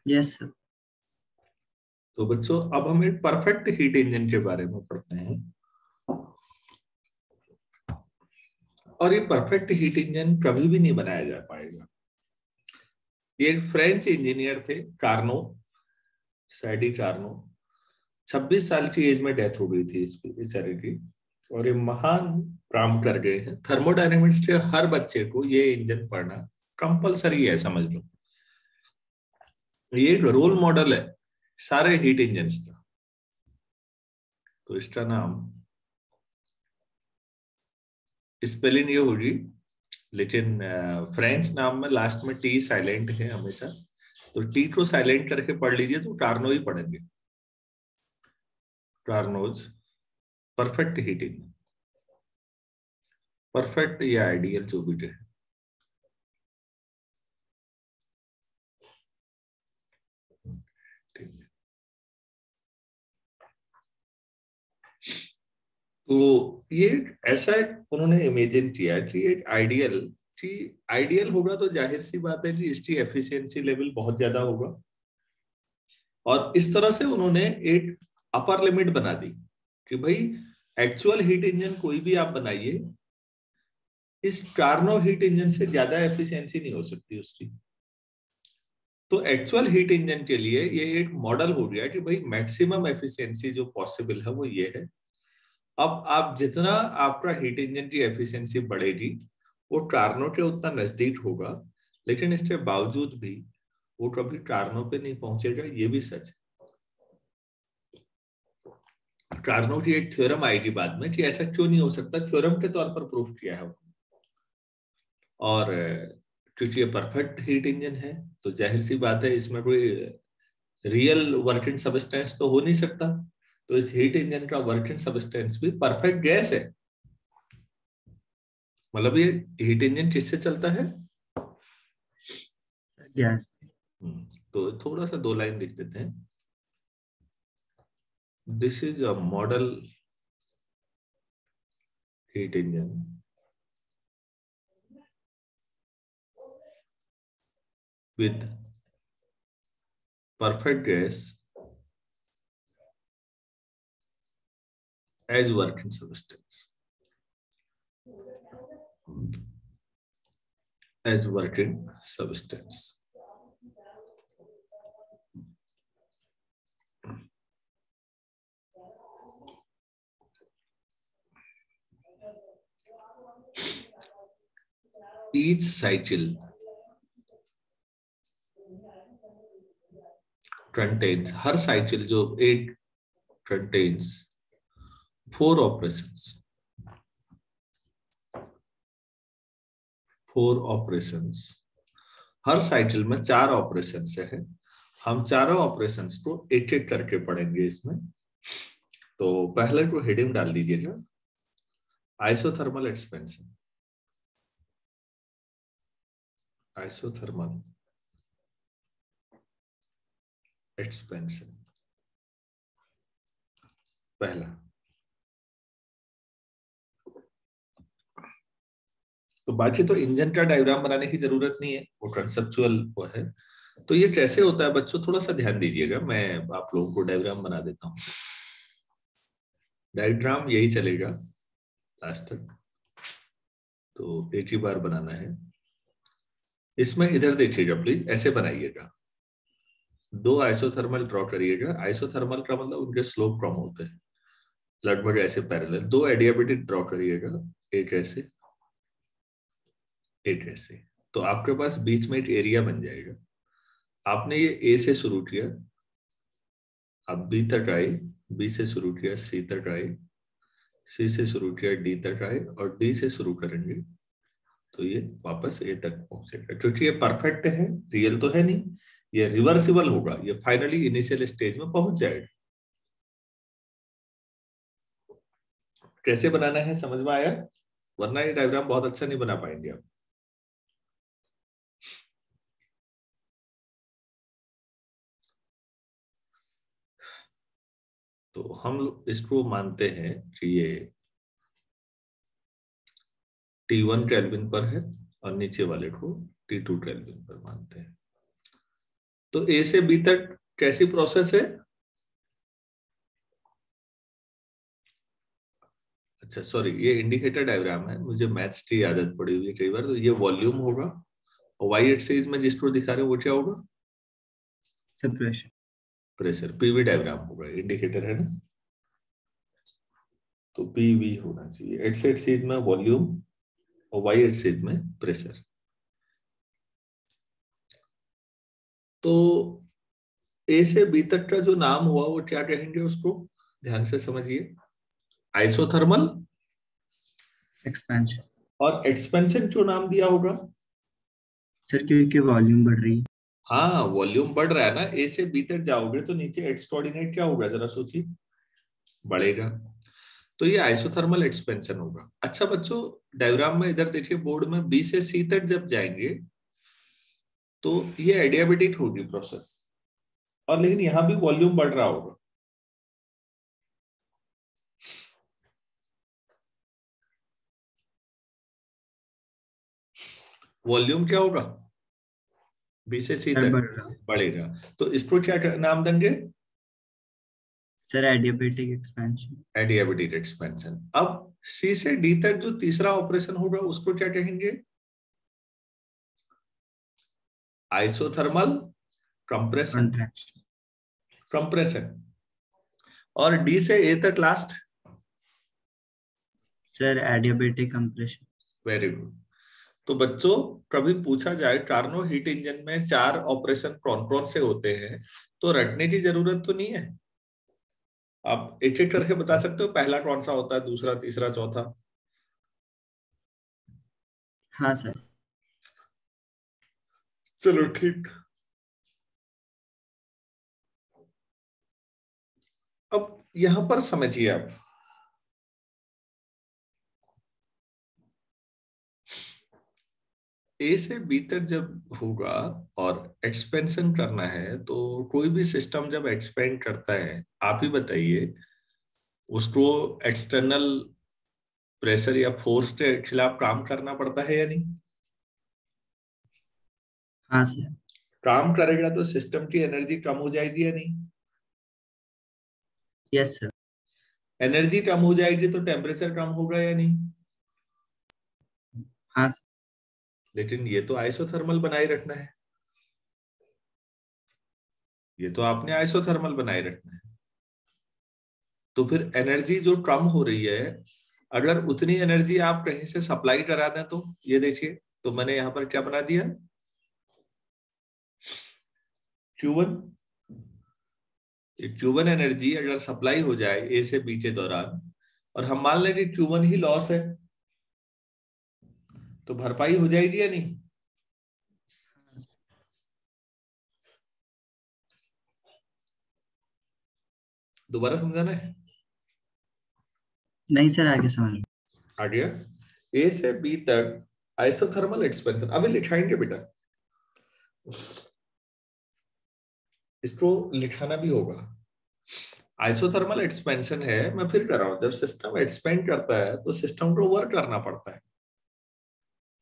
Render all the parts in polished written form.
Yes sir. तो बच्चों अब हम एक परफेक्ट हीट इंजन के बारे में पढ़ते हैं। और ये परफेक्ट हीट इंजन कभी भी नहीं बनाया जा पाएगा। ये एक फ्रेंच इंजीनियर थे, कार्नो, सैडी कार्नो। 26 साल की एज में डेथ हो गई थी इस बेचारे की। और ये महान काम कर गए हैं। थर्मोडायनेमिक्स के हर बच्चे को ये इंजन पढ़ना कंपलसरी है, समझ लो। ये एक रोल मॉडल है सारे हीट इंजन्स का। तो इसका नाम स्पेलिंग ये होगी, लेकिन फ्रेंच नाम में लास्ट में टी साइलेंट है हमेशा। तो टी को साइलेंट करके पढ़ लीजिए तो कार्नो ही पढ़ेंगे। कार्नोज परफेक्ट हीटिंग, परफेक्ट या आइडियल जो भी है। तो ये ऐसा उन्होंने इमेजिन किया कि एक आइडियल, कि आइडियल होगा तो जाहिर सी बात है कि इसकी एफिशिएंसी लेवल बहुत ज्यादा होगा। और इस तरह से उन्होंने एक अपर लिमिट बना दी कि भाई एक्चुअल हीट इंजन कोई भी आप बनाइए, इस कार्नो हीट इंजन से ज्यादा एफिशिएंसी नहीं हो सकती उसकी। तो एक्चुअल हीट इंजन के लिए ये एक मॉडल हो गया कि भाई मैक्सिमम एफिशिएंसी जो पॉसिबल है वो ये है। अब आप जितना आपका हीट इंजन की एफिशिएंसी बढ़ेगी वो कार्नो के उतना नजदीक होगा, लेकिन इसके बावजूद भी वो कभी कार्नो पे नहीं पहुंचेगा, ये भी सच है। कार्नो की एक थ्योरम आएगी बाद में कि ऐसा क्यों नहीं हो सकता, थ्योरम के तौर पर प्रूफ किया है। और क्योंकि ये परफेक्ट हीट इंजन है तो जाहिर सी बात है इसमें कोई रियल वर्किंग सबस्टेंस तो हो नहीं सकता। तो इस हीट इंजन का वर्किंग सबस्टेंस भी परफेक्ट गैस है। मतलब ये हीट इंजन किससे चलता है? यस। तो थोड़ा सा 2 लाइन लिख देते हैं। This is a model heat engine with perfect gas as working substance. As working substance. Each cycle contains, her cycle जो एक contains 4 operations. 4 operations. हर साइकिल में 4 ऑपरेशन है। हम चारों ऑपरेशंस को एक एक करके पढ़ेंगे इसमें। तो पहले को हेडिंग डाल दीजिएगा, आइसोथर्मल एक्सपेंशन। आइसोथर्मल एक्सपेंशन पहला। तो बाकी तो इंजन का डायग्राम बनाने की जरूरत नहीं है, वो कंसेप्चुअल वो है। तो ये कैसे होता है बच्चों, थोड़ा सा ध्यान दीजिएगा, मैं आप लोगों को डायग्राम बना देता हूँ। डायग्राम यही चलेगा आज तक, तो एक ही बार बनाना है। इसमें इधर देखिएगा प्लीज, ऐसे बनाइएगा। 2 आइसोथर्मल ड्रॉ करिएगा। आइसोथर्मल का मतलब उनके स्लोप कम होते हैं, लगभग ऐसे पैरेलल। 2 एडियाबेटिक ड्रॉ करिएगा, एक ऐसे एक ऐसे। तो आपके पास बीच में एक एरिया बन जाएगा। आपने ये ए से शुरू किया, अब बी तक आए, बी से शुरू किया सी तक आए, सी से शुरू किया डी तक आए, और डी से शुरू करेंगे तो ये वापस ए तक पहुंचेगा। क्योंकि ये परफेक्ट है, रियल तो है नहीं, ये रिवर्सिबल होगा, ये फाइनली इनिशियल स्टेज में पहुंच जाएगा। कैसे बनाना है समझ में आया? वरना ये डायग्राम बहुत अच्छा नहीं बना पाएंगे आप। तो हम इसको मानते हैं कि ये T1 केल्विन पर है और नीचे वाले को T2 केल्विन पर मानते हैं। तो ए से बी तक कैसी प्रोसेस है? अच्छा सॉरी, ये इंडिकेटर डायग्राम है, मुझे मैथ्स की आदत पड़ी हुई है कई बार। तो ये वॉल्यूम होगा और वाई एक्सिस में जिसको दिखा रहे हैं वो क्या होगा? प्रेशर। प्रेशर। पीवी डायग्राम होगा, इंडिकेटर है ना, तो पीवी होना चाहिए। एक्स एक्सिस में वॉल्यूम और वाई एक्सिस में प्रेशर। तो ए से बी तक का जो नाम हुआ वो क्या कहेंगे उसको? ध्यान से समझिए। Isothermal expansion. और एक्सपेंशन क्यों नाम दिया होगा? सर क्योंकि वॉल्यूम बढ़ रही है। हाँ, वॉल्यूम बढ़ रहा है ना। ए से बी तक जाओगे तो नीचे एक्स कोऑर्डिनेट क्या होगा, जरा सोचिए, बढ़ेगा। तो ये आइसोथर्मल एक्सपेंशन होगा। अच्छा बच्चों, डायग्राम में इधर देखिए, बोर्ड में बी से सी तक जब जाएंगे तो ये एडियाबेटिक होगी प्रोसेस, और लेकिन यहां भी वॉल्यूम बढ़ रहा होगा। वॉल्यूम क्या होगा बी से सी सर तक? बढ़ रहा। बढ़ेगा। तो इसको क्या नाम देंगे? Sir adiabatic expansion. Adiabatic expansion. अब सी से डी तक जो तीसरा ऑपरेशन होगा उसको क्या कहेंगे? Isothermal compression. कॉन्ट्रैक्शन। कंप्रेशन। और डी से ए तक last? Sir adiabatic compression. Very good. तो बच्चों, कभी पूछा जाए कार्नो हीट इंजन में चार ऑपरेशन कौन कौन से होते हैं, तो रटने की जरूरत तो नहीं है। आप एक एक करके बता सकते हो पहला कौन सा होता है, दूसरा, तीसरा, चौथा? हाँ सर। चलो ठीक। अब यहां पर समझिए आप, ए से बी तक जब होगा और एक्सपेंशन करना है, तो कोई भी सिस्टम जब एक्सपेंड करता है, आप ही बताइए, उसको एक्सटर्नल प्रेशर या फोर्स के खिलाफ काम करना पड़ता है या नहीं? हाँ सर। काम करेगा तो सिस्टम की एनर्जी कम हो जाएगी या नहीं? Yes sir. एनर्जी कम हो जाएगी तो टेम्परेचर कम होगा या नहीं? हाँ सर। लेकिन ये तो आइसोथर्मल बनाए रखना है, ये तो आपने आइसोथर्मल बनाए रखना है। तो फिर एनर्जी जो कम हो रही है, अगर उतनी एनर्जी आप कहीं से सप्लाई करा दें, तो ये देखिए, तो मैंने यहां पर क्या बना दिया, Q1। Q1 एनर्जी अगर सप्लाई हो जाए ए से बी के दौरान, और हम मान लें कि Q1 ही लॉस है, तो भरपाई हो जाएगी या नहीं? दोबारा समझाना है? नहीं सर, आगे समझ। आ गया। ए से बी तक आइसोथर्मल एक्सपेंशन अभी लिखाएंगे बेटा, इसको लिखाना भी होगा। आइसोथर्मल एक्सपेंशन है, मैं फिर कर रहा हूं, जब सिस्टम एक्सपेंड करता है तो सिस्टम को वर्क करना पड़ता है।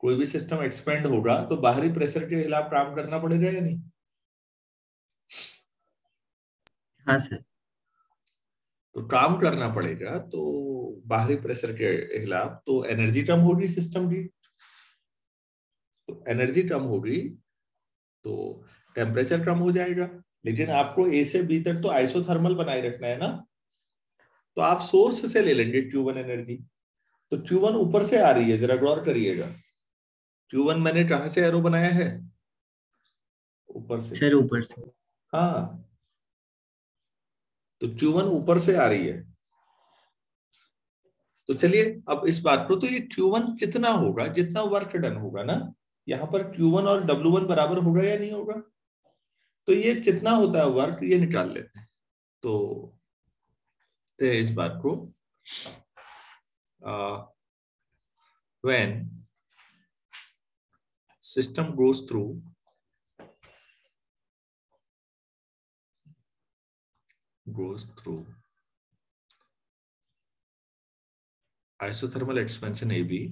कोई भी सिस्टम एक्सपेंड होगा तो बाहरी प्रेशर के खिलाफ काम करना पड़ेगा या नहीं? हाँ सर। तो काम करना पड़ेगा, तो बाहरी प्रेशर के खिलाफ तो एनर्जी कम होगी सिस्टम की। तो एनर्जी कम होगी तो टेम्परेचर कम हो जाएगा। लेकिन आपको ए से बी तक तो आइसोथर्मल बनाए रखना है ना, तो आप सोर्स से ले लेंगे Q1 एनर्जी। तो Q1 ऊपर से आ रही है, जरा गौर करिएगा। Q1 मैंने कहां से एरो बनाया है? ऊपर से। सर ऊपर से। हाँ, तो Q1 ऊपर से आ रही है। तो चलिए अब इस बात को, तो ये Q1 कितना होगा, जितना वर्क डन होगा ना, यहाँ पर Q1 और W1 बराबर होगा या नहीं होगा? तो ये कितना होता है वर्क, ये निकाल लेते हैं। तो इस बात को, when system goes through isothermal expansion AB,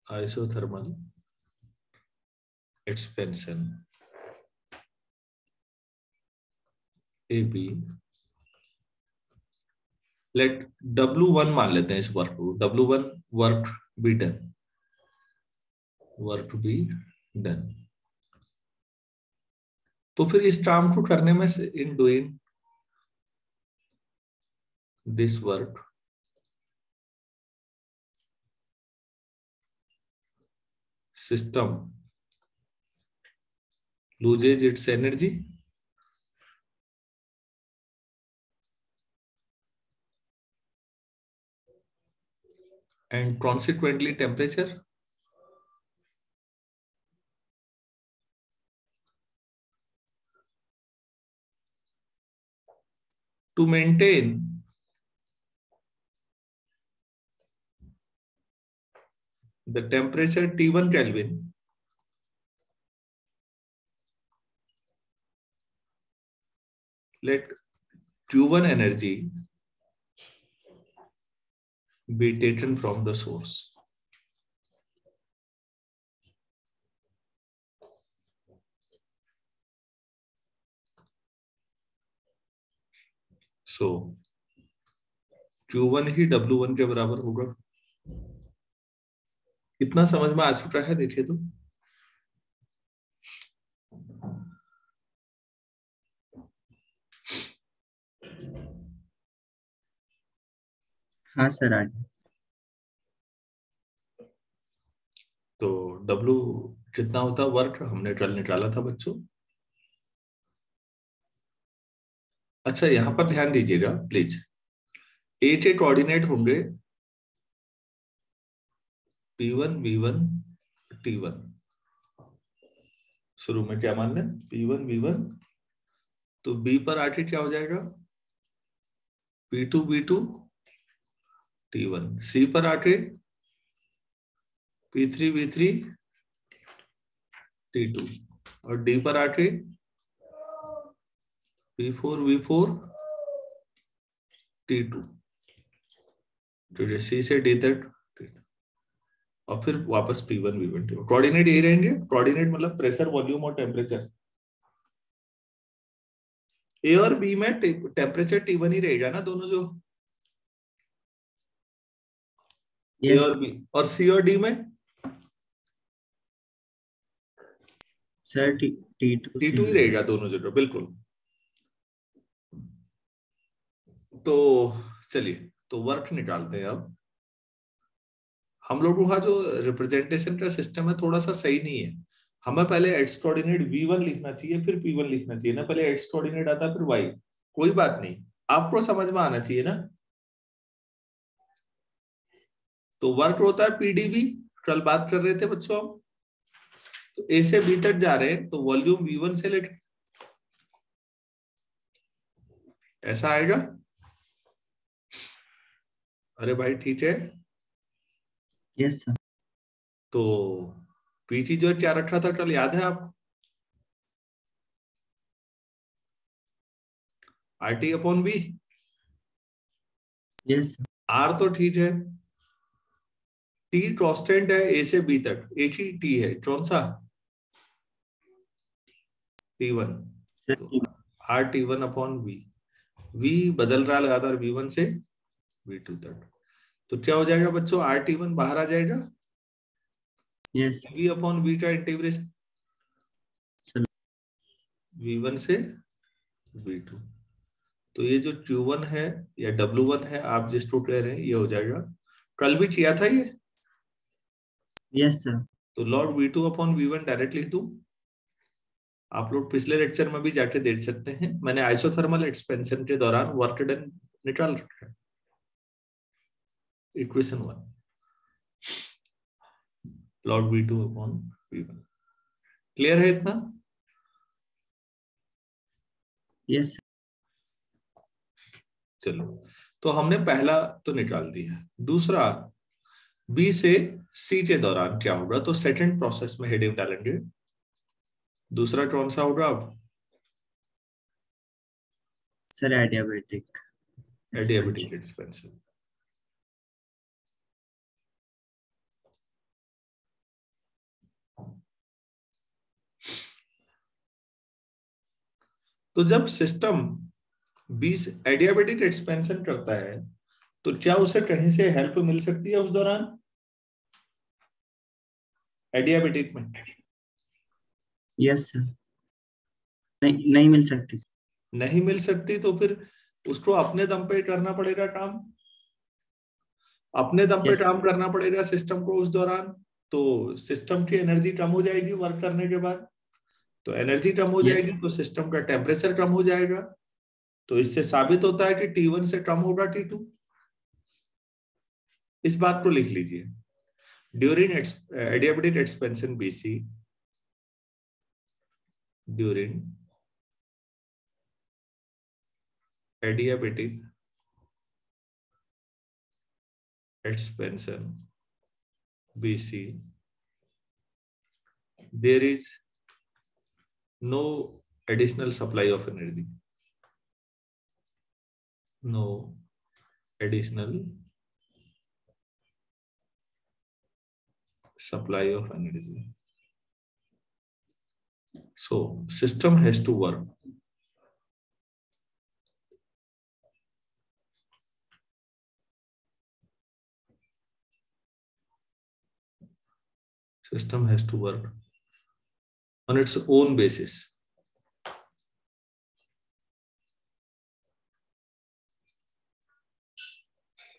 isothermal expansion AB, let W1 मान लेते हैं इस वर्क को, W1 work be done, work be done. तो फिर इस काम को करने में से in doing this work system loses its energy and consequently temperature. To maintain the temperature T1 Kelvin, let Q1 energy be taken from the source. So Q1 he W1 के बराबर होगा। कितना समझ में आ चुका है देखिए तो। हाँ सर, आगे। तो W जितना होता वर्क हमने कल निकाला था बच्चों। अच्छा यहां पर ध्यान दीजिएगा प्लीज, ए के कोऑर्डिनेट होंगे P1 V1 T1। शुरू में क्या मान लें P1 V1, तो B पर आके क्या हो जाएगा P2 V2 T1, C पर आके P3 V3 T2 और D पर आके P4 V4 T2, तो C से D तक और फिर वापस P1 V1 T1। कोऑर्डिनेट यही रहेंगे, कोऑर्डिनेट मतलब प्रेशर वॉल्यूम और टेम्परेचर। ए और बी में टेम्परेचर T1 ही रहेगा ना दोनों जो, ए और बी, और सी और डी में सर T2 ही रहेगा दोनों जगह, बिल्कुल। तो चलिए तो वर्क निकालते हैं अब। हम लोगों का जो रिप्रेजेंटेशन का सिस्टम है थोड़ा सा सही नहीं है। हमें पहले एक्स कोऑर्डिनेट V1 लिखना चाहिए फिर P1 लिखना चाहिए ना, पहले एक्स कोऑर्डिनेट आता फिर Y। कोई बात नहीं, आपको समझ में आना चाहिए ना। तो वर्क होता है PdV, कल बात कर रहे थे बच्चों हम। तो ए से बी तक जा रहे हैं तो वॉल्यूम V1 से लेकर ऐसा आएगा। अरे भाई ठीक है। Yes sir. तो पीटी जो क्या रखा था कल याद है आपको, RT अपॉन बी। यस आर तो ठीक है, टी कांस्टेंट है ए से बी तक, एक ही टी है कौन सा T1, सर। तो RT1 अपॉन बी। वी बदल रहा लगातार V1 से V2 तक, तो क्या हो जाएगा बच्चों RT1 बाहर आ जाएगा, यस V अपॉन बी का इंटीग्रेशन V1 से V2। तो ये जो Q1 है या W1 है आप जिसको कह रहे हैं ये हो जाएगा, कल भी किया था ये। Yes sir. तो log V2 upon V1 direct लिख दूं, आप लोग पिछले लेक्चर में भी जाके देख सकते हैं, मैंने आइसोथर्मल एक्सपेंशन के दौरान वर्क डन निकाल रखा है। Equation 1 log V2 upon V1। Clear है इतना? यस। चलो तो हमने पहला तो निकाल दिया, दूसरा बी से सी के दौरान क्या होगा, तो सेकंड प्रोसेस में हेडिंग डालेंगे। दूसरा कौन सा होगा अब सर एडियाबेटिक एडियाबेटिक एक्सपेंशन। तो जब सिस्टम बीस एडियाबेटिक एक्सपेंशन करता है तो क्या उसे कहीं से हेल्प मिल सकती है उस दौरान एडियाबेटिक में? यस सर, नहीं मिल सकती। नहीं मिल सकती, तो फिर उसको अपने दम पे करना पड़ेगा काम, अपने दम पे यस काम करना पड़ेगा सिस्टम को उस दौरान। तो सिस्टम की एनर्जी कम हो जाएगी वर्क करने के बाद, तो एनर्जी कम हो यस जाएगी तो सिस्टम का टेम्परेचर कम हो जाएगा। तो इससे साबित होता है कि T1 से कम होगा T2। इस बात को लिख लीजिए। During adiabatic expansion BC, during adiabatic expansion BC, there is no additional supply of energy, no additional supply of energy, so system has to work. System has to work on its own basis.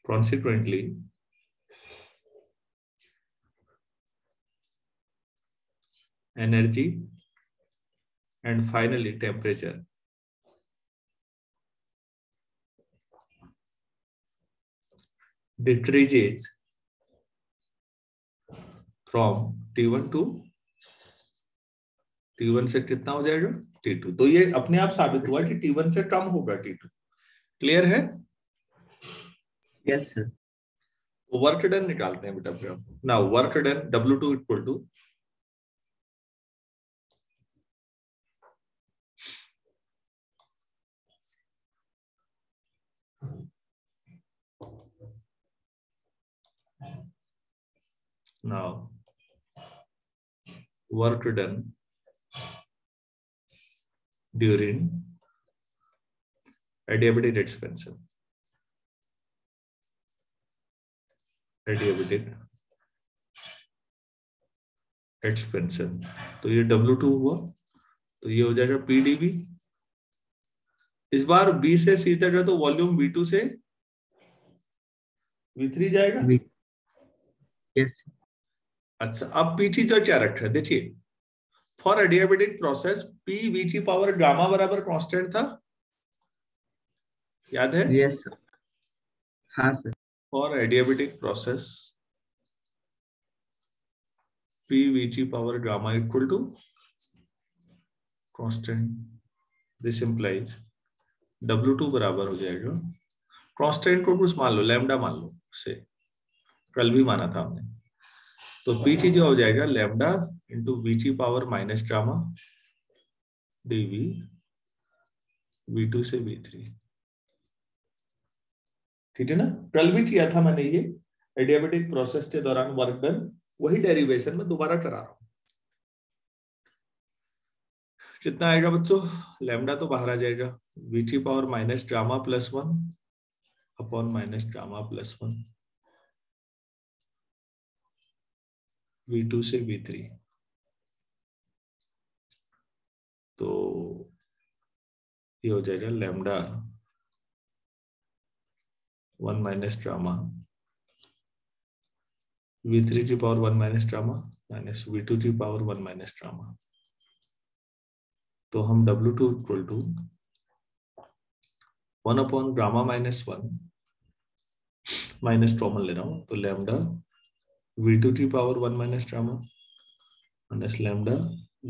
Consequently, energy and finally temperature decreases from T1 to T1 से कितना हो जाएगा T2। तो ये अपने आप साबित हुआ कि T1 से कम होगा T2। क्लियर है? Yes sir. वर्क डन निकालते हैं बेटा। Now work done W2 equal to now work done during adiabatic expansion, adiabatic expansion, तो ये W2 हुआ, तो ये हो जाएगा PdV। इस बार B से C तक है तो वॉल्यूम V2 से V3 जाएगा। यस। अच्छा, अब PT जो क्या रखा है देखिए, for adiabatic process P VT power gamma बराबर कांस्टेंट था, याद है? Yes sir. हाँ sir. For adiabatic process P VT power gamma equal to constant, this implies W2 बराबर हो जाएगा, कांस्टेंट को कुछ मान लो, लैम्डा मान लो, से कल भी माना था हमने। तो PT जो हो जाएगा lambda into VT power minus gamma dV V2 से V3। ठीक है ना? कल भी किया था मैंने ये एडियाबेटिक प्रोसेस के दौरान वर्क डन, वही डेरिवेशन में दोबारा करा रहा हूं। कितना आएगा बच्चों? लैम्डा तो बाहर आ जाएगा, VT power minus gamma plus 1 upon minus gamma plus 1 V2 से V3। तो ये हो जाएगा लैम्डा 1 माइनस गामा V3 की power 1 minus gamma minus V2 की पावर 1 माइनस गामा। तो हम W2 equal to 1 upon gamma minus 1 minus common ले रहा हूं, तो लैम्डा V2 की power 1 minus gamma minus lambda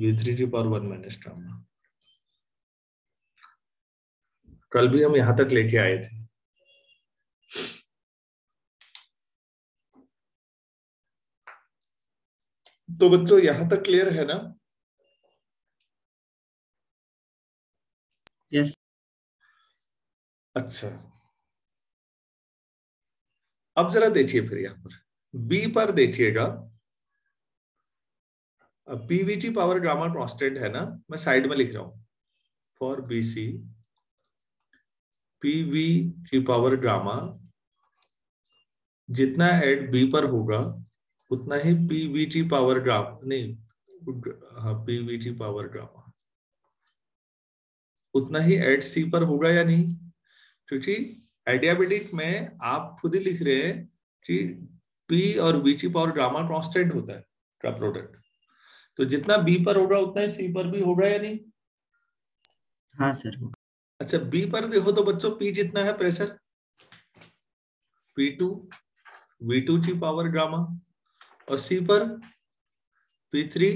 V3 की पावर 1 माइनस गामा। कल भी हम यहां तक लेके आए थे। तो बच्चों यहां तक क्लियर है ना? यस। अच्छा, अब जरा देखिए फिर यहां पर बी पर देखिएगा, पीवीटी पावर गामा कांस्टेंट है ना, मैं साइड में लिख रहा हूं, फॉर बीसी पीवी की पावर गामा जितना एट बी पर होगा उतना ही पीवी की पावर गामा नहीं, हाँ पीवी की पावर गामा उतना ही एट सी पर होगा या नहीं, क्योंकि एडियाबेटिक में आप खुद ही लिख रहे हैं कि पी और बी की पावर गामा कांस्टेंट होता है का प्रोडक्ट, तो जितना बी पर होगा उतना ही सी पर भी होगा या नहीं। हाँ सर। अच्छा बी पर देखो तो बच्चों पी जितना है प्रेशर P2 V2 की पावर गामा और सी पर P3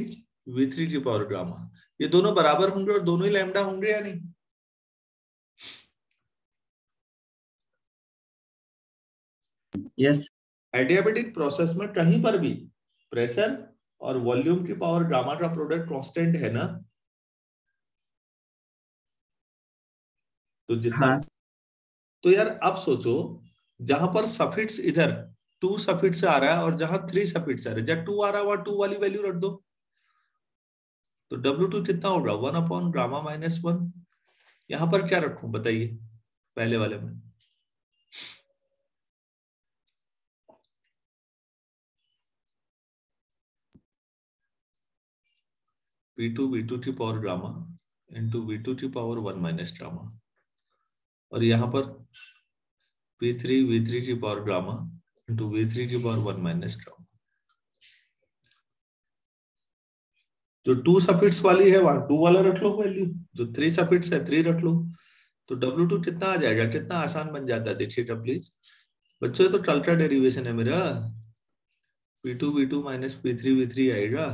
V3 की पावर गामा, ये दोनों बराबर होंगे और दोनों ही लैम्डा होंगे या नहीं। यस। एडियाबेटिक प्रोसेस में कहीं पर भी प्रेशर और वॉल्यूम की पावर गामा का प्रोडक्ट कांस्टेंट है ना, तो जितना हाँ। तो यार अब सोचो जहां पर सफिक्स इधर 2 सफिक्स आ रहा है और जहां 3 सफिक्स आ रहे हैं, जब 2 आ रहा है वहां 2 वाली वैल्यू रख दो, तो W2 कितना होगा 1/γ-1। यहां पर क्या रखूं बताइए पहले वाले में। P2 V2 की पावर गामा इंटू V2 की पावर 1 - गामा और यहाँ पर P3 V3 की पावर गामा इंटू V3 की पावर 1 - गामा। जो 2 सफिक्स वाली है वहां 2 वाला रख लो वैल्यू, जो 3 सफिक्स है 3 रख लो, तो W2 कितना आ जाएगा, कितना आसान बन जाता है देखिएगा प्लीज बच्चों, ये तो अल्ट्रा डेरिवेशन है मेरा, P2 V2 minus P3 V3 आएगा।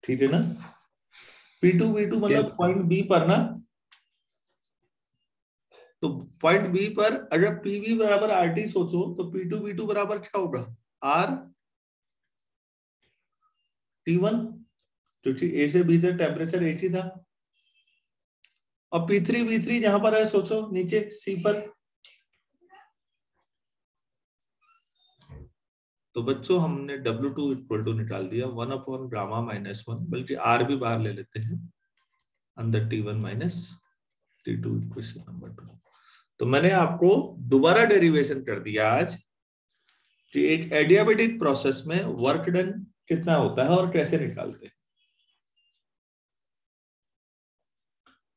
ठीक है ना, P2 V2 मतलब यस। पॉइंट बी पर ना, तो पॉइंट बी पर अगर पीवी बराबर आरटी सोचो तो P2 V2 बराबर क्या होगा आर T1, क्योंकि ए से बी तक टेम्परेचर एक ही था, और P3 V3 जहां पर है सोचो नीचे सी पर, तो बच्चों हमने W2 इक्वल टू निकाल दिया 1/γ-1, बल्कि आर भी बाहर ले लेते हैं अंदर T1 minus T2 equation number 2। तो मैंने आपको दोबारा डेरिवेशन कर दिया आज कि एक एडियाबेटिक प्रोसेस में वर्क डन कितना होता है और कैसे निकालते हैं।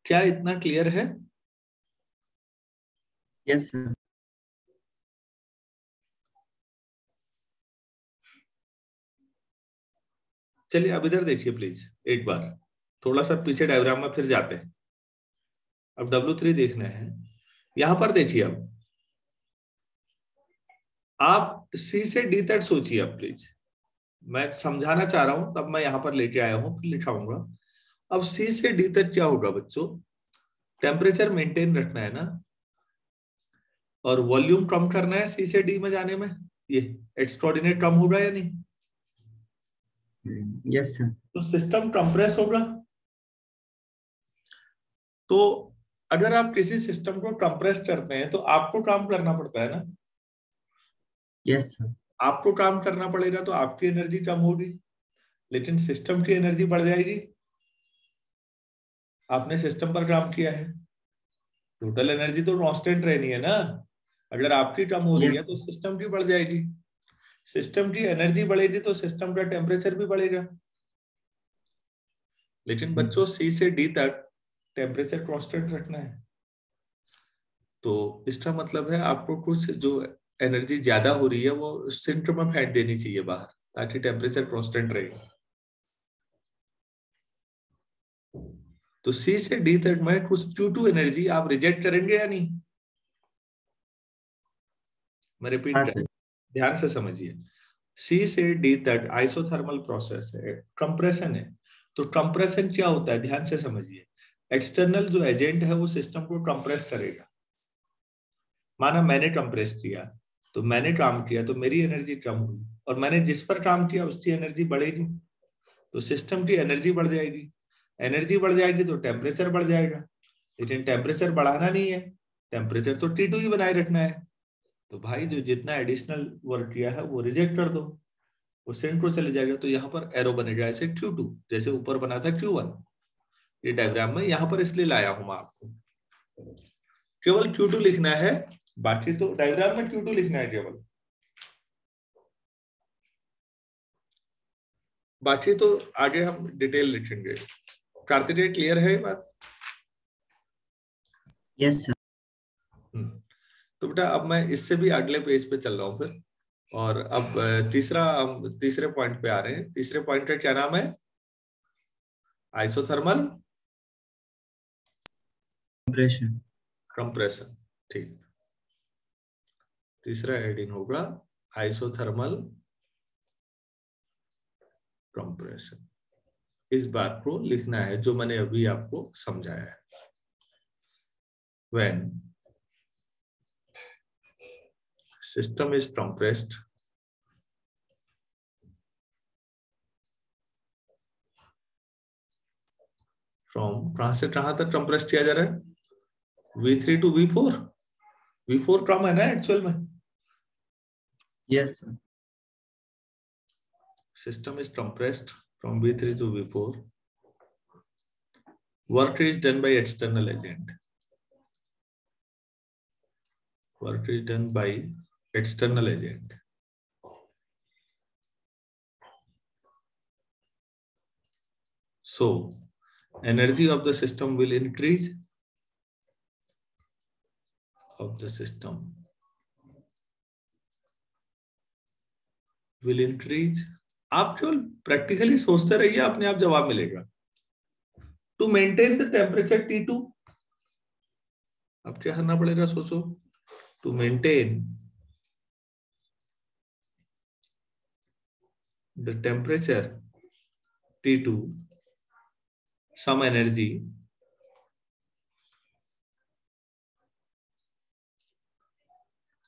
क्या इतना क्लियर है? Yes sir. चलिए अब इधर देखिए प्लीज एक बार, थोड़ा सा पीछे डायग्राम में फिर जाते हैं। अब W3 देखना है, यहां पर देखिए अब आप C से D तक सोचिए अब प्लीज, मैं समझाना चाह रहा हूं तब मैं यहां पर लेके आया हूं फिर लिखाऊंगा। अब C से D तक क्या होगा बच्चों, टेम्परेचर मेंटेन रखना है ना, और वॉल्यूम कम करना है C से D में जाने में, ये एक्स कोऑर्डिनेट कम होगा या नहीं, यस सर। तो सिस्टम कंप्रेस होगा। तो अगर आप किसी सिस्टम को कंप्रेस करते हैं तो आपको काम करना पड़ता है ना, यस सर। आपको काम करना पड़ेगा तो आपकी एनर्जी कम होगी, लेकिन सिस्टम की एनर्जी बढ़ जाएगी। आपने सिस्टम पर काम किया है, टोटल एनर्जी तो कांस्टेंट रहनी है ना, अगर आपकी कम हो रही है यस। तो सिस्टम की बढ़ जाएगी, सिस्टम की एनर्जी बढ़ेगी तो सिस्टम का टेम्परेचर भी बढ़ेगा। लेकिन बच्चों C से D तक टेम्परेचर कांस्टेंट रखना है, तो इसका मतलब है आपको कुछ जो एनर्जी ज्यादा हो रही है वो सिंक में फेंक देनी चाहिए बाहर, ताकि टेम्परेचर कांस्टेंट रहे। तो C से D तक में कुछ Q2 एनर्जी आप रिजेक्ट करेंगे या नहीं, मैं रिपीट हाँ कर, सर। ध्यान से समझिए। C से D तक आइसोथर्मल प्रोसेस है, कंप्रेशन है, तो कंप्रेशन क्या होता है ध्यान से समझिए। एक्सटर्नल जो एजेंट है वो सिस्टम को कंप्रेस करेगा। माना मैंने कंप्रेस किया, तो मैंने काम किया तो मेरी एनर्जी कम हुई, और मैंने जिस पर काम किया उसकी एनर्जी बढ़ेगी, तो सिस्टम की एनर्जी बढ़ जाएगी। एनर्जी बढ़ जाएगी तो टेम्परेचर बढ़ जाएगा, लेकिन टेम्परेचर बढ़ाना नहीं है, टेम्परेचर तो T2 ही बनाए रखना है। तो भाई जो जितना एडिशनल वर्क किया है वो रिजेक्ट कर दो, वो सेंट्रो चले जाएगा, तो यहाँ पर एरो बनेगा ऐसे Q2, जैसे ऊपर बना था Q1 ये डायग्राम में, यहाँ पर इसलिए लाया हूं मैं आपको। केवल Q2 लिखना है, बाकी तो डायग्राम में Q2 लिखना है केवल, बाकी तो आगे हम डिटेल लिखेंगे। कार्तिकेय क्लियर है ये बात? Yes sir. तो बेटा अब मैं इससे भी अगले पेज पे चल रहा हूँ फिर, और अब तीसरे पॉइंट पे आ रहे हैं। तीसरे पॉइंट का क्या नाम है? Isothermal compression. कंप्रेशन। ठीक, तीसरा हेडिंग होगा आइसोथर्मल कंप्रेशन। इस बात को लिखना है जो मैंने अभी आपको समझाया है। When system is compressed from, कहां से कहां तक कंप्रेस किया जा रहा है? V3 to V4। V4 कम है ना एक्चुअल में। Yes sir. System is compressed from V3 to V4. Work is done by external agent. Work is done by external agent. So, energy of the system will increase. Of the system will increase. आप केवल practically सोचते रहिए, अपने आप जवाब मिलेगा। To maintain the temperature T2, अब क्या करना पड़ेगा सोचो। To maintain the temperature T2, some energy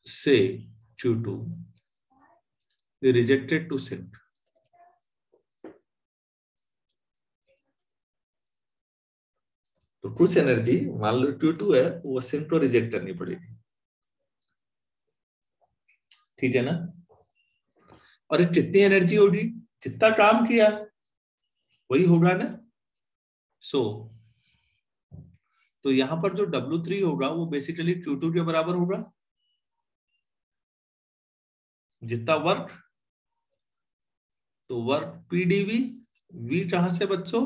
say Q2 is rejected to sink. तो कुछ एनर्जी मान लो Q2 है, वो सिंक को रिजेक्ट करनी पड़ेगी, ठीक है ना। और कितनी एनर्जी होगी? जितना काम किया वही होगा ना। तो यहां पर जो W3 होगा वो बेसिकली Q2 के बराबर होगा। जितना वर्क, तो वर्क PdV, V कहां से बच्चों?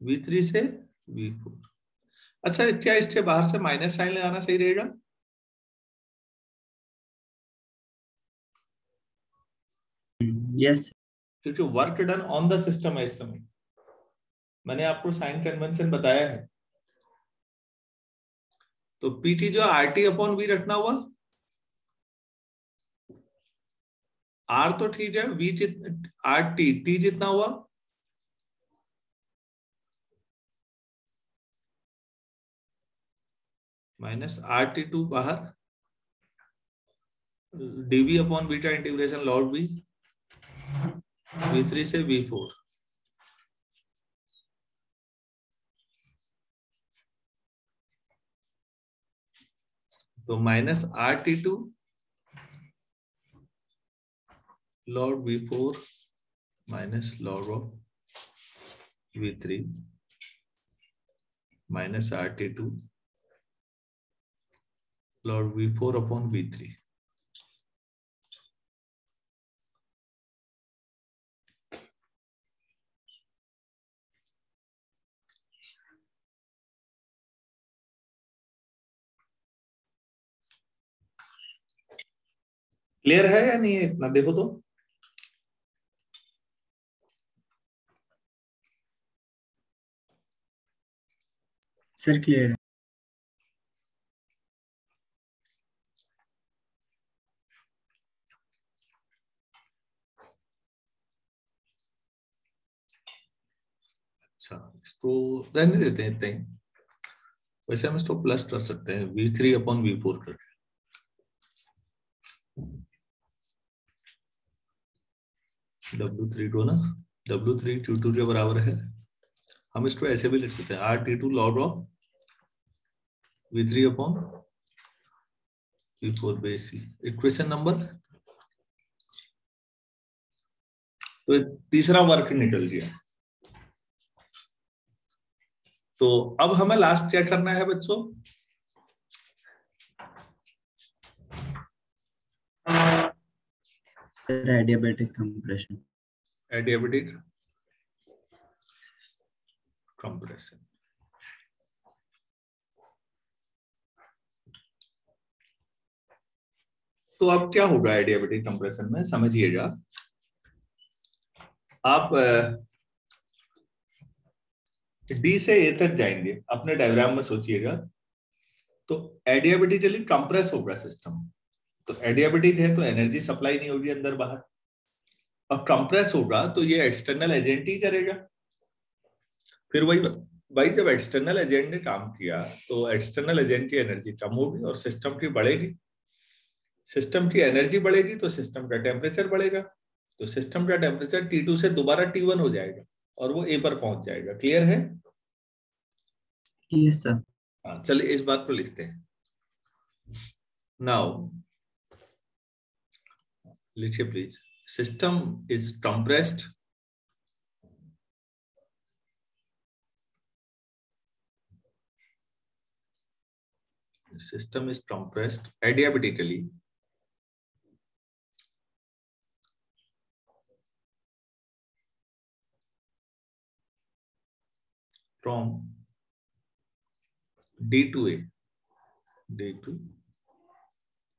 V3 से V4। अच्छा, क्या इसके बाहर से माइनस साइन लगाना सही रहेगा? यस। क्योंकि work done on the system है इस समय, मैंने आपको साइन कन्वेंशन बताया है। तो PT जो RT अपॉन V रखना हुआ, R तो ठीक है, V RT, T जितना हुआ माइनस RT2 बाहर, dV upon beta integration log V, V3 से V4। तो minus RT2 log V4 minus log of V3 minus RT2 log V4 upon V3। Clear है या नहीं है? इतना देखो तो। सर क्लियर है। अच्छा, इसको रहने देते हैं इतना ही। वैसे हम इसको प्लस कर सकते हैं V3 अपॉन V4 करके। W3 को ना, W3 Q2 के बराबर है। हम इसको ऐसे भी लिख सकते हैं RT2 log of V3 upon V4 base C। Equation number तो तीसरा वर्क निकल गया। तो अब हमें लास्ट क्या करना है बच्चों? Adiabatic compression. Adiabatic compression. तो अब क्या होगा एडियाबेटिक कंप्रेशन में, समझिएगा। आप डी से ए तक जाएंगे, अपने डायग्राम में सोचिएगा। तो एडियाबेटिकली कंप्रेस होगा सिस्टम। तो एडियाबेटिक है तो एनर्जी सप्लाई नहीं होगी अंदर बाहर, और कंप्रेस होगा तो ये एक्सटर्नल एजेंट ही करेगा। फिर वही भाई, जब एक्सटर्नल एजेंट ने काम किया तो एक्सटर्नल एजेंट की एनर्जी कम होगी और सिस्टम की बढ़ेगी। सिस्टम की एनर्जी बढ़ेगी तो सिस्टम का टेम्परेचर बढ़ेगा। तो सिस्टम का टेम्परेचर T2 से दोबारा T1 हो जाएगा और वो ए पर पहुंच जाएगा। क्लियर है? Yes, sir. हाँ, चलिए इस बात को लिखते हैं। नाउ लिखिए please. System is compressed adiabatically from D to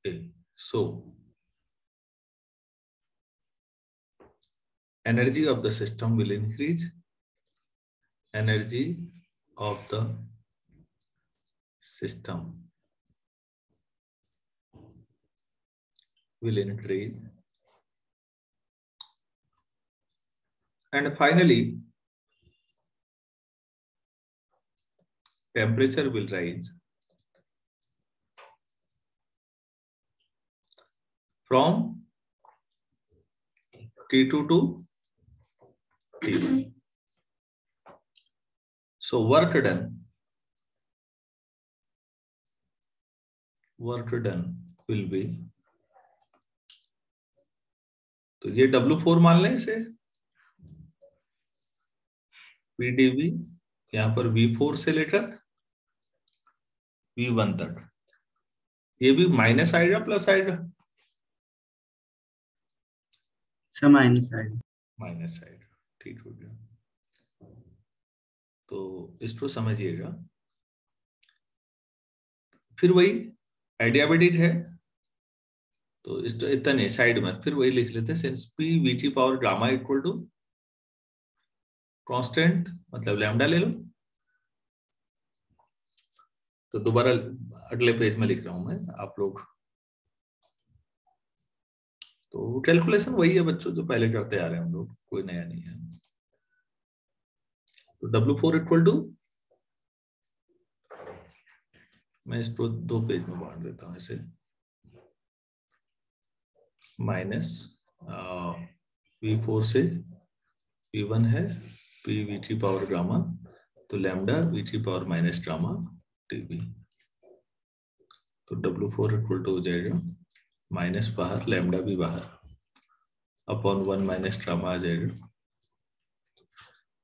A. So energy of the system will increase. Energy of the system will increase. And finally, temperature will rise from T2 to T1. So work done will be, तो ये W4 मान लें इसे, PdV, यहां पर V4 से लेकर V1 तक। ये भी माइनस आएगा प्लस आएगा? माइनस आएगा। माइनस आएगा, ठीक हो गया। तो इसको समझिएगा। फिर वही एडियाबेटिक है तो इतना नहीं, साइड में फिर वही लिख लेते हैं। Since P VT power gamma equal to constant, मतलब लैम्डा ले लो। तो दोबारा अगले पेज में लिख रहा हूं मैं, आप लोग। तो कैलकुलेशन वही है बच्चों जो पहले करते आ रहे हैं हम लोग, कोई नया नहीं है। तो W4 इक्वल टू, मैं इसको 2 पेज में बांट देता हूं ऐसे, माइनस V4 से V1 है P VT पावर गामा, तो lambda VT power minus gamma dV। तो W4 इक्वल टू हो जाएगा माइनस बाहर, लैम्डा भी बाहर, अपॉन 1 माइनस गामा आ जाएगा।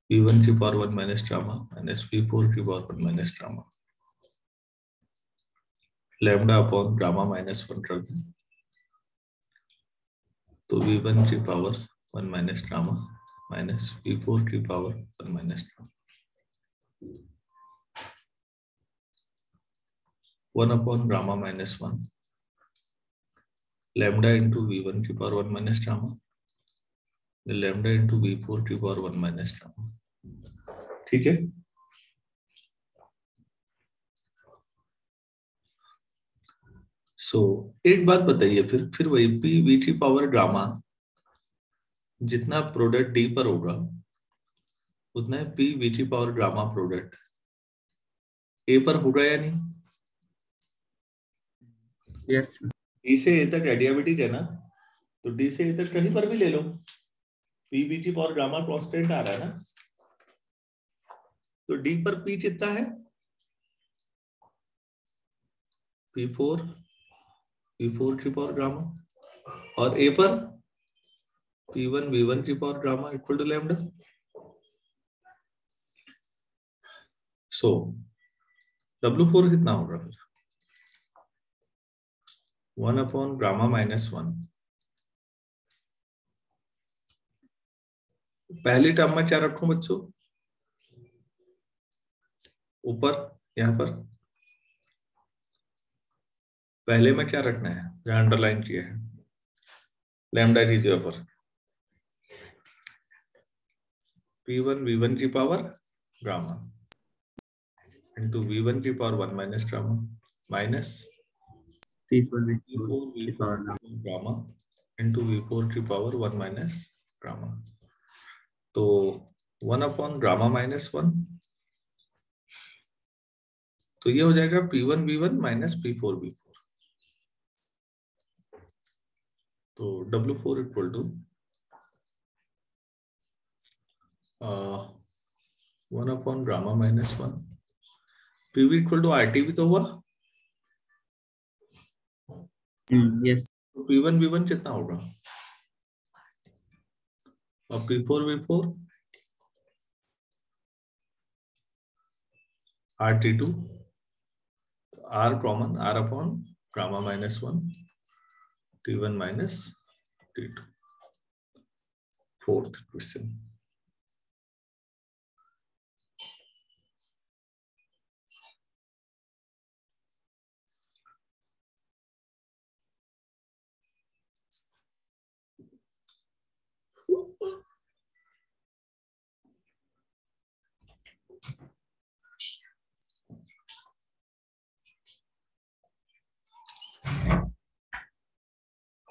V1 की power 1 minus gamma minus V4 की power 1 minus gamma, lambda upon gamma minus 1 कर दें तो V1 की power 1 minus gamma minus V4 की power 1 minus gamma, 1 upon gamma minus 1, lambda into V1 की power 1 minus gamma, lambda into V4 की power 1 minus gamma. ठीक है? एक बात बताइए, फिर वही P VT पावर गामा, जितना प्रोडक्ट D पर होगा उतना P VT power gamma product A पर होगा या नहीं? यस। D से A तक एडियाबेटिक है ना, तो D से A तक कहीं पर भी ले लो, P VT power gamma constant आ रहा है ना। तो D पर P कितना है? P4 की पावर गामा, और A पर P1 V1 की power gamma equal to lambda. So W4 कितना होगा फिर? 1 गामा -1। पहली टर्म में क्या रखूं बच्चों? ऊपर यहां पर पहले में क्या रखना है जहां अंडरलाइन किया है? लैम्डा की जगह पर P1 V1 की पावर गामा इंटू V1 की power 1 minus gamma minus P4 V4 की पावर ना। गामा इंटू V4 की पावर 1 माइनस गामा। तो 1 गामा -1, तो ये हो जाएगा P1 V1 minus P4 V4। तो W4 equal to 1 gamma -1। PV equal to RT भी तो हुआ। यस। तो P1 V1 कितना होगा? और P4 V4 RT2 R common R upon gamma -1 T1 minus T2। Fourth question.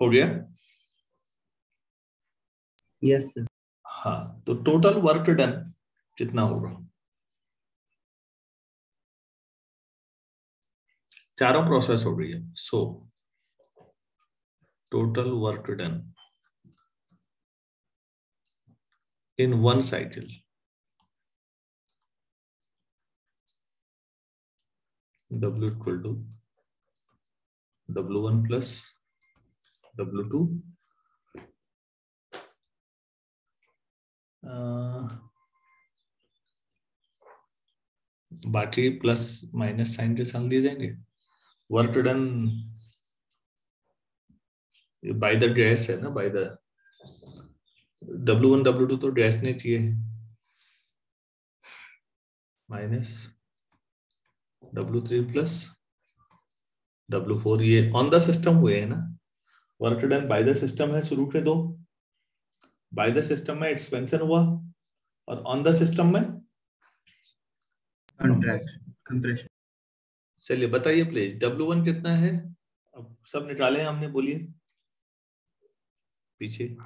हो गया? Yes sir. हाँ, तो टोटल वर्क डन कितना होगा? चारों प्रोसेस हो रही है। So total work done in one cycle W equal to W1 plus W2 बाकी प्लस माइनस साइन के साथ दिए जाएंगे। Work done by the gas है ना, बाय द W1 W2 तो गैस ने किए हैं, माइनस W3 प्लस W4 ये ऑन द सिस्टम हुए है ना। Work done by the system है शुरू के दो, बाय द सिस्टम में एक्सपेंशन हुआ और ऑन द सिस्टम में कंप्रेशन। चलिए बताइए प्लीज W1 कितना है? अब सब निकाले हमने, बोलिए पीछे।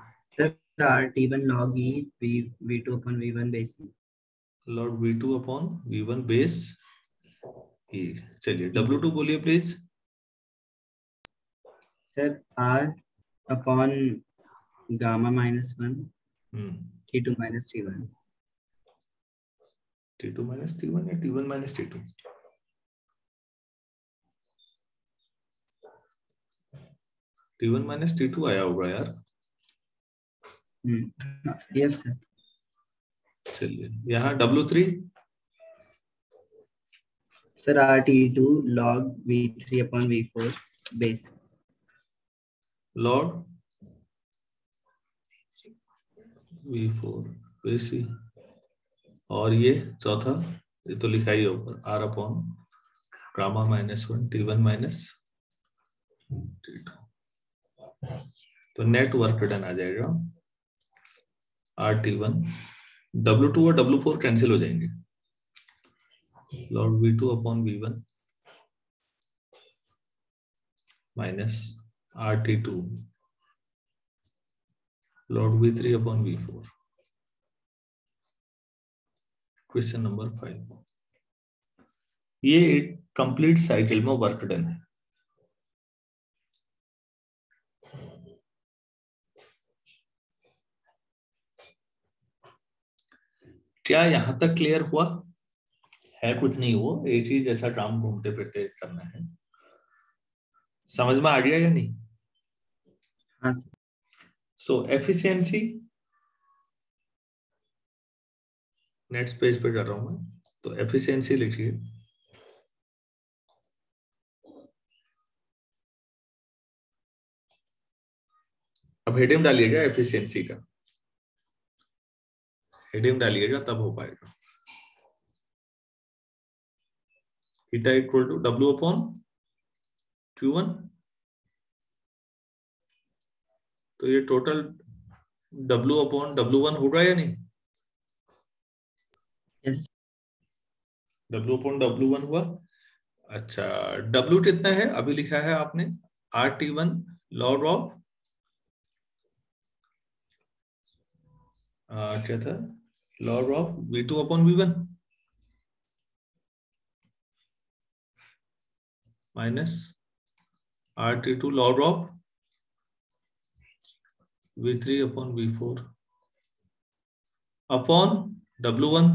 T1 log E V2 upon V1 base E। Log V2 upon V1 base E। चलिए W2 बोलिए please. Sir R upon gamma -1 T2 minus T1। T2 minus T1 या T1 minus T2? T1 minus T2 आया होगा यार। Yes sir. चलिए यहाँ W3 sir RT2 log V3 upon V4 base। Log V4 base E। और ये चौथा, ये तो लिखा ही होगा R upon gamma -1 T1 minus T2। तो नेट वर्क डन आ जाएगा RT1। W2 और W4 कैंसिल हो जाएंगे, log V2 upon V1 minus RT2 log V3 upon V4। Question number 5। ये एक कंप्लीट साइकिल में वर्क डन है। क्या यहां तक क्लियर हुआ है? कुछ नहीं, वो एक ही जैसा काम घूमते फिरते करना है। समझ में आ गया या नहीं? हाँ सर। सो एफिशिएंसी, नेक्स्ट पेज पे कर रहा हूं मैं, तो एफिशिएंसी लिखिए। अब हेडिंग डालिएगा एफिशिएंसी का, हेडिंग डालिएगा तब हो पाएगा। Theta equal to W upon Q1, तो ये टोटल W अपॉन W1 होगा या नहीं? यस। W अपॉन W1 हुआ। अच्छा, W कितना है अभी लिखा है आपने? RT1 लॉग ऑफ क्या था, log of V2 upon V1 minus RT2 log of V3 upon V4 upon W1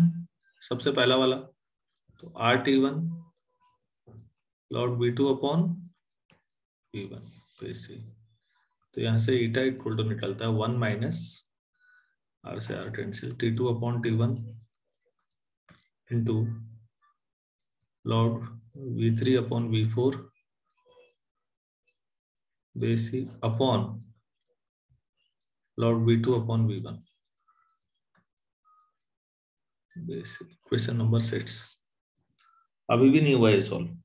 सबसे पहला वाला, तो RT1 log V2 upon V1 वैसे। तो यहां से ईटा इक्वल टू निकलता है 1 माइनस R से R cancel T2 upon T1 into log V3 upon V4 बेसी upon log V2 upon V1 basic. Question number 6 अभी भी नहीं हुआ है सॉल्व।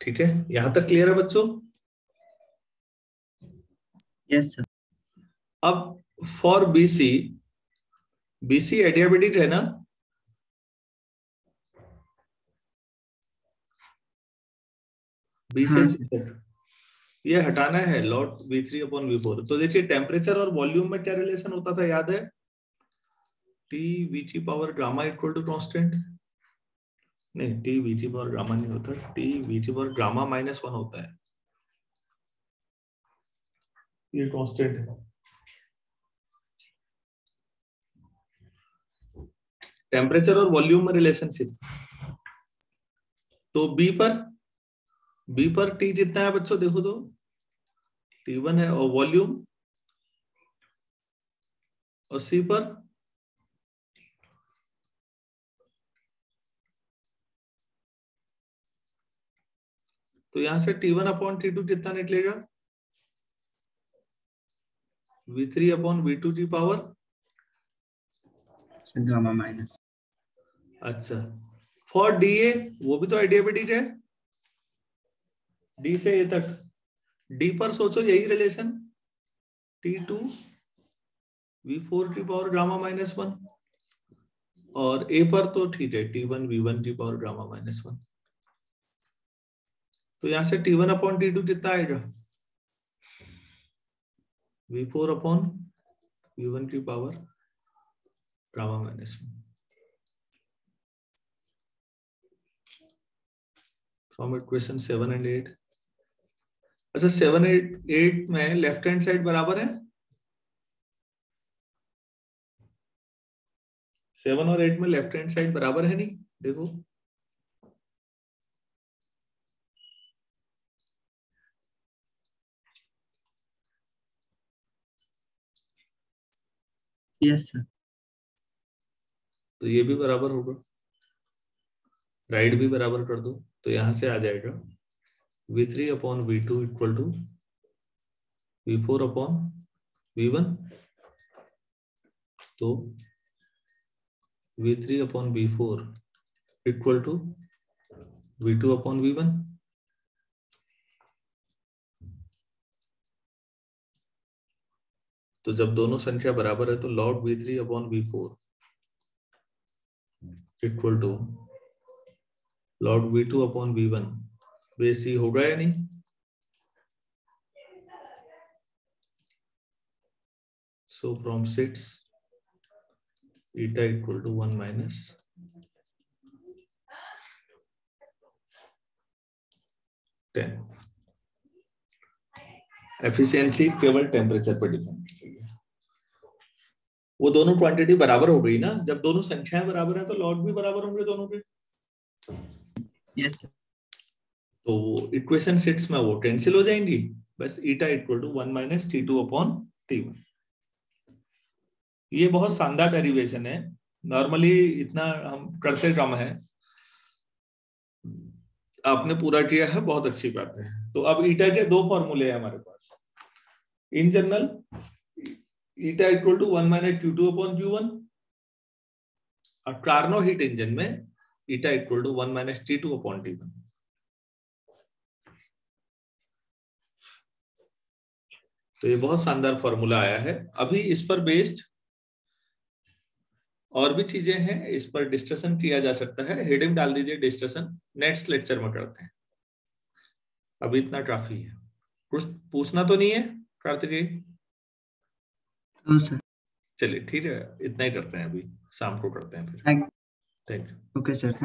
ठीक है, यहां तक क्लियर है बच्चों? Yes sir. अब फॉर बीसी, बीसी एडियाबेटिक है ना? बी हाँ से सर। ये हटाना है लॉट V3 अपॉन V4। तो देखिए टेम्परेचर और वॉल्यूम में क्या रिलेशन होता था, याद है? T Vg power gamma equal to constant, नहीं T Vg पावर गामा नहीं होता, T Vg पावर गामा -1 होता है, ये कांस्टेंट है। टेम्परेचर और वॉल्यूम में रिलेशनशिप, तो बी पर T जितना है बच्चों देखो तो T1 है, और वॉल्यूम, और C पर तो यहां से T1 अपॉन T2 कितना निकलेगा? V3 अपॉन V2 की पावर गामा माइनस। अच्छा, फॉर DA वो भी तो एडियाबेटिक है, D से A तक, D पर सोचो यही रिलेशन, T2 V4 की पावर गामा -1, और A पर तो ठीक है T1 V1 की पावर गामा -1। तो यहां से T1 अपॉन T2 कितना आएगा? V4 अपॉन V1 की power gamma -1 from equation 7 and 8। अच्छा 7 8 में लेफ्ट हैंड साइड बराबर है, 7 और 8 में लेफ्ट हैंड साइड बराबर है नहीं, देखो यस सर। तो ये भी बराबर होगा, राइट भी बराबर कर दो, तो यहां से आ जाएगा V3 upon V2 equal to V4 upon V1, तो V3 upon V4 equal to V2 upon V1। तो जब दोनों संख्या बराबर है तो log V3 upon V4 equal to log V2 upon V1 बेसी होगा या नहीं? So from 6 eta equal to 1 minus 10। Efficiency केवल टेम्परेचर पर डिपेंड करती है। वो दोनों क्वांटिटी बराबर हो गई ना, जब दोनों संख्याएं बराबर हैं तो लॉग भी बराबर होंगे दोनों के। Yes sir. तो इक्वेशन सेट्स में वो कैंसिल हो जाएंगी, बस eta equal to 1 minus T2 upon T1। ये बहुत शानदार डेरिवेशन है, नॉर्मली इतना हम करते कम है, आपने पूरा किया है, बहुत अच्छी बात है। तो अब ईटा के दो फॉर्मूले हैं हमारे पास। In general eta equal to 1 minus Q2 upon Q1, और कार्नो हीट इंजन में eta equal to 1 minus T2 upon T1। तो ये बहुत शानदार फॉर्मूला आया है। अभी इस पर बेस्ड और भी चीजें हैं, इस पर डिस्कशन किया जा सकता है। हेडिंग डाल दीजिए डिस्कशन, नेक्स्ट लेक्चर में करते हैं, अभी इतना काफी है। कुछ पूछना तो नहीं है कार्तिक जी? सर। चलिए ठीक है, इतना ही करते हैं, अभी शाम को करते हैं फिर। Thank you. Okay sir, thank